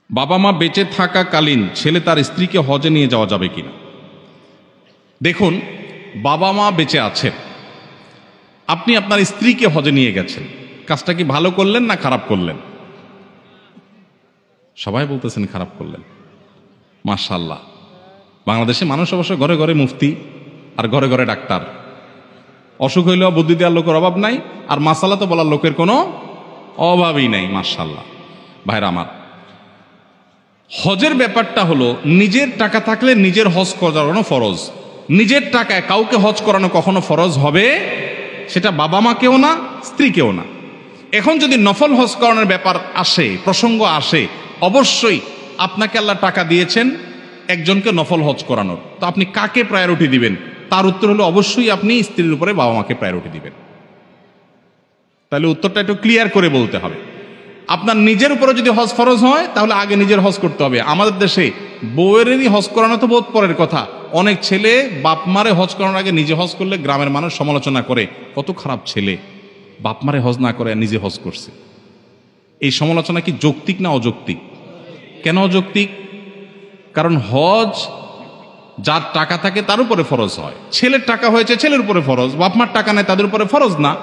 বাবা মা বেঁচে থাকাকালীন ছেলে তার স্ত্রীকে হজে নিয়ে যাওয়া যাবে কিনা। দেখুন, বাবা মা বেঁচে আছেন, আপনি আপনার স্ত্রীকে হজে নিয়ে গেছেন, কাজটা কি ভালো করলেন না খারাপ করলেন? সবাই বলতেছেন খারাপ করলেন। মাশাআল্লাহ, বাংলাদেশে মানুষ অবশ্য ঘরে ঘরে মুফতি আর ঘরে ঘরে ডাক্তার। অসুখ হইলেও বুদ্ধি দেওয়ার লোকের অভাব নাই, আর মাসালা তো বলার লোকের কোনো অভাবই নাই। মাশাআল্লাহ। ভাইরা আমার, হজের ব্যাপারটা হলো নিজের টাকা থাকলে নিজের হজ করানো ফরজ। নিজের টাকায় কাউকে হজ করানো কখনো ফরজ হবে, সেটা বাবা মাকেও না, স্ত্রীকেও না। এখন যদি নফল হজ করানোর ব্যাপার আসে, প্রসঙ্গ আসে, অবশ্যই আপনাকে আল্লাহ টাকা দিয়েছেন একজনকে নফল হজ করানোর, তো আপনি কাকে প্রায়োরিটি দিবেন? তার উত্তর হলো অবশ্যই আপনি স্ত্রীর উপরে বাবা মাকে প্রায়োরিটি দিবেন। তাহলে উত্তরটা একটু ক্লিয়ার করে বলতে হবে। আপনার নিজের উপরে যদি হজ ফরজ হয় তাহলে আগে নিজের হজ করতে হবে। আমাদের দেশে বউয়েরই হজ করানো তো বহুত পরের কথা। অনেক ছেলে বাপ মারে হজ করানোর আগে নিজে হজ করলে গ্রামের মানুষ সমালোচনা করে, কত খারাপ ছেলে, বাপ মারে হজ না করে নিজে হজ করছে। এই সমালোচনা কি যৌক্তিক না অযৌক্তিক? কেন অযৌক্তিক? কারণ হজ যার টাকা থাকে তার উপরে ফরজ হয়। ছেলের টাকা হয়েছে ছেলের উপরে ফরজ, বাপ মার টাকা নেই তাদের উপরে ফরজ না।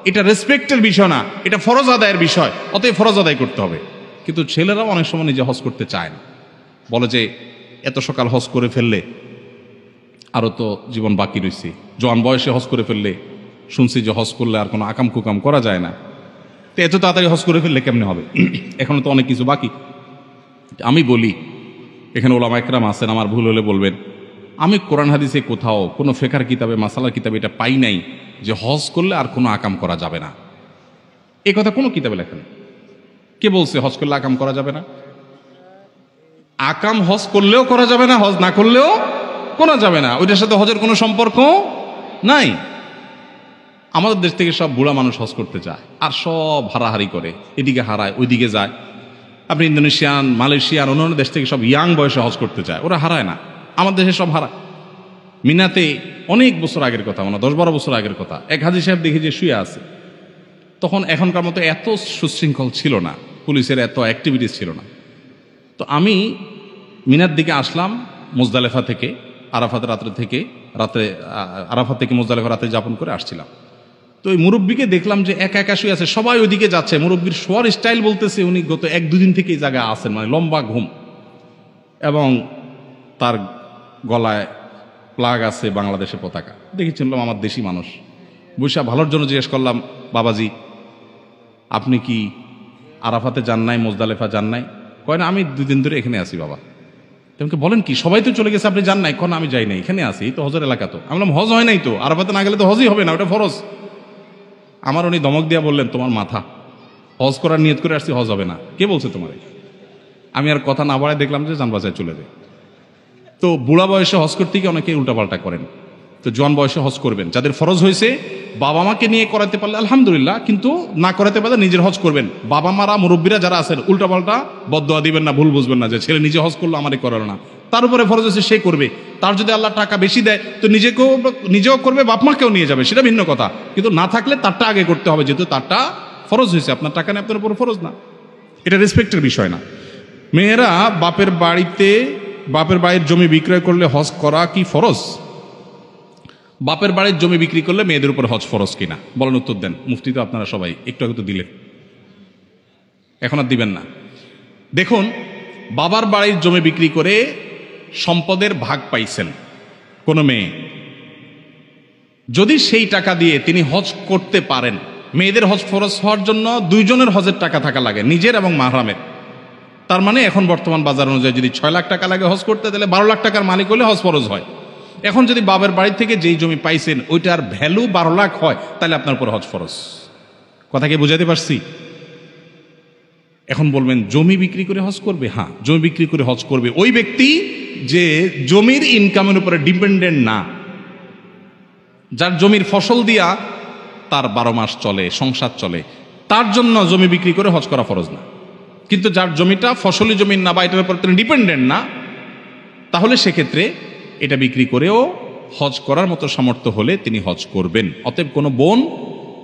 এটা রেসপেক্টের বিষয় না, এটা ফরজ আদায়ের বিষয়, অতএব ফরজ আদায় করতে হবে। কিন্তু ছেলেরাও অনেক সময় নিজে হজ করতে চায় না, বলে যে এত সকাল হজ করে ফেললে আরও তো জীবন বাকি রয়েছে, জোয়ান বয়সে হজ করে ফেললে শুনছি যে হজ করলে আর কোনো আকাম কুকাম করা যায় না, তো এত তাড়াতাড়ি হজ করে ফেললে কেমনে হবে, এখনো তো অনেক কিছু বাকি। আমি বলি, এখানে ওলামা একরাম আছেন, আমার ভুল হলে বলবেন, আমি কোরআন হাদিসে কোথাও কোনো ফেকার কিতাবে, মাসালার কিতাবে এটা পাই নাই যে হজ করলে আর কোনো আকাম করা যাবে না। এই কথা কোনো কিতাবে লেখা নেই। কে বলছে হজ করলে আকাম করা যাবে না? আকাম হজ করলেও করা যাবে না, হজ না করলেও করা যাবে না, ওইটার সাথে হজের কোনো সম্পর্ক নাই। আমাদের দেশ থেকে সব বুড়া মানুষ হজ করতে যায় আর সব হারাহারি করে, এদিকে হারায় ওইদিকে যায়। আপনি ইন্দোনেশিয়ান, মালয়েশিয়ার, অন্যান্য দেশ থেকে সব ইয়াং বয়সে হজ করতে যায়, ওরা হারায় না। আমাদের দেশে সব হারায়। মিনাতে অনেক বছর আগের কথা, মানে 10-12 বছর আগের কথা, এক হাজি সাহেব দেখি যে শুয়ে আছে। তখন এখনকার মতো এত সুশৃঙ্খল ছিল না, পুলিশের এত অ্যাক্টিভিটিস ছিল না। তো আমি মিনার দিকে আসলাম মুজদালেফা থেকে, আরাফাত রাত্রে আরাফাত থেকে মুজদালেফা রাতে যাপন করে আসছিলাম। তো ওই মুরব্বীকে দেখলাম যে একা একা শুয়ে আছে, সবাই ওইদিকে যাচ্ছে। মুরব্বীর শোয়ার স্টাইল বলতেছে উনি গত 1-2 দিন থেকে এই জায়গায় আছেন, মানে লম্বা ঘুম, এবং তার গলায় প্লাগ আছে বাংলাদেশের পতাকা। দেখে চিনলাম আমার দেশি মানুষ। বৈশা ভালোর জন্য জিজ্ঞেস করলাম, বাবাজি আপনি কি আরাফাতে যান নাই, মুজদালেফা যান নাই? কয় না, আমি 2 দিন ধরে এখানে আছি বাবা। তোমাকে বলেন কি, সবাই তো চলে গেছে, আপনি যান নাই? কোন আমি যাই নাই, এখানে আছি, এই তো হজের এলাকা। তো আমি বললাম হজ হয় নাই তো, আরাফাতে না গেলে তো হজই হবে না, ওটা ফরজ। আমার উনি ধমক দিয়া বললেন, তোমার মাথা, হজ করার নিয়ত করে আসছি, হজ হবে না। কে বলছে তোমার? আমি আর কথা না বাড়ায় দেখলাম যে যান বাজায় চলে যায়। তো বুড়া বয়সে হজ করতে গিয়ে অনেকে উল্টাপাল্টা করেন। তো জোয়ান বয়সে হজ করবেন, যাদের ফরজ হয়েছে বাবা মাকে নিয়ে করাতে পারলে আলহামদুলিল্লাহ, কিন্তু না করাতে পারলে নিজের হজ করবেন। বাবা মারা, মুরব্বীরা যারা আছেন, উল্টাপাল্টা বদদোয়া দিবেন না, ভুল বুঝবেন না যে ছেলে নিজে হজ করলো আমারে করালো না। তার উপরে ফরজ হয়েছে, সে করবে। তার যদি আল্লাহ টাকা বেশি দেয় তো নিজেও করবে, বাপ মাকেও নিয়ে যাবে, সেটা ভিন্ন কথা। কিন্তু না থাকলে তারটা আগে করতে হবে, যেহেতু তারটা ফরজ হয়েছে। আপনার টাকা নিয়ে আপনার উপর ফরজ না, এটা রেসপেক্টের বিষয় না। মেয়েরা বাপের বাড়ির জমি বিক্রয় করলে হজ করা কি ফরজ? বাপের বাড়ির জমি বিক্রি করলে মেয়েদের উপর হজ ফরজ কিনা বলেন, উত্তর দেন। মুফতি তো আপনারা সবাই, একটু আগে তো দিলেন, এখন আর দিবেন না। দেখুন, বাবার বাড়ির জমি বিক্রি করে সম্পদের ভাগ পাইছেন কোন মেয়ে, যদি সেই টাকা দিয়ে তিনি হজ করতে পারেন, মেয়েদের হজ ফরজ হওয়ার জন্য 2 জনের হজের টাকা থাকা লাগে, নিজের এবং মাহরামের। তার মানে এখন বর্তমান বাজার অনুযায়ী যদি 6 লাখ টাকা লাগে হজ করতে, তাহলে 12 লাখ টাকার মালিক হলে হজ ফরজ হয়। এখন যদি বাবার বাড়ি থেকে যেই জমি পাইছেন ওইটার ভ্যালু 12 লাখ হয়, তাহলে আপনার উপর হজ ফরজ। কথা কি বুঝাতে পারছি? এখন বলবেন জমি বিক্রি করে হজ করবে? হ্যাঁ, জমি বিক্রি করে হজ করবে ওই ব্যক্তি যে জমির ইনকামের উপরে ডিপেন্ডেন্ট না, যার জমির ফসল দিয়া তার 12 মাস চলে, সংসার চলে, তার জন্য জমি বিক্রি করে হজ করা ফরজ না। কিন্তু যার জমিটা ফসলি জমি না, বা এটার উপর তিনি ডিপেন্ডেন্ট না, তাহলে সেক্ষেত্রে এটা বিক্রি করেও হজ করার মতো সামর্থ্য হলে তিনি হজ করবেন। অতএব কোনো বোন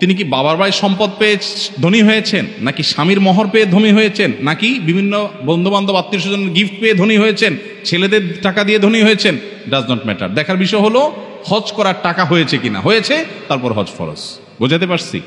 তিনি কি বাবার বাড়ির সম্পদ পেয়ে ধনী হয়েছেন, নাকি স্বামীর মোহর পেয়ে ধনী হয়েছেন, নাকি বিভিন্ন বন্ধু বান্ধব আত্মীয় স্বজনের গিফট পেয়ে ধনী হয়েছেন, ছেলেদের টাকা দিয়ে ধনী হয়েছেন, ডাজ নট ম্যাটার। দেখার বিষয় হলো হজ করার টাকা হয়েছে কিনা, হয়েছে তারপর হজ ফরজ। বোঝাতে পারছি?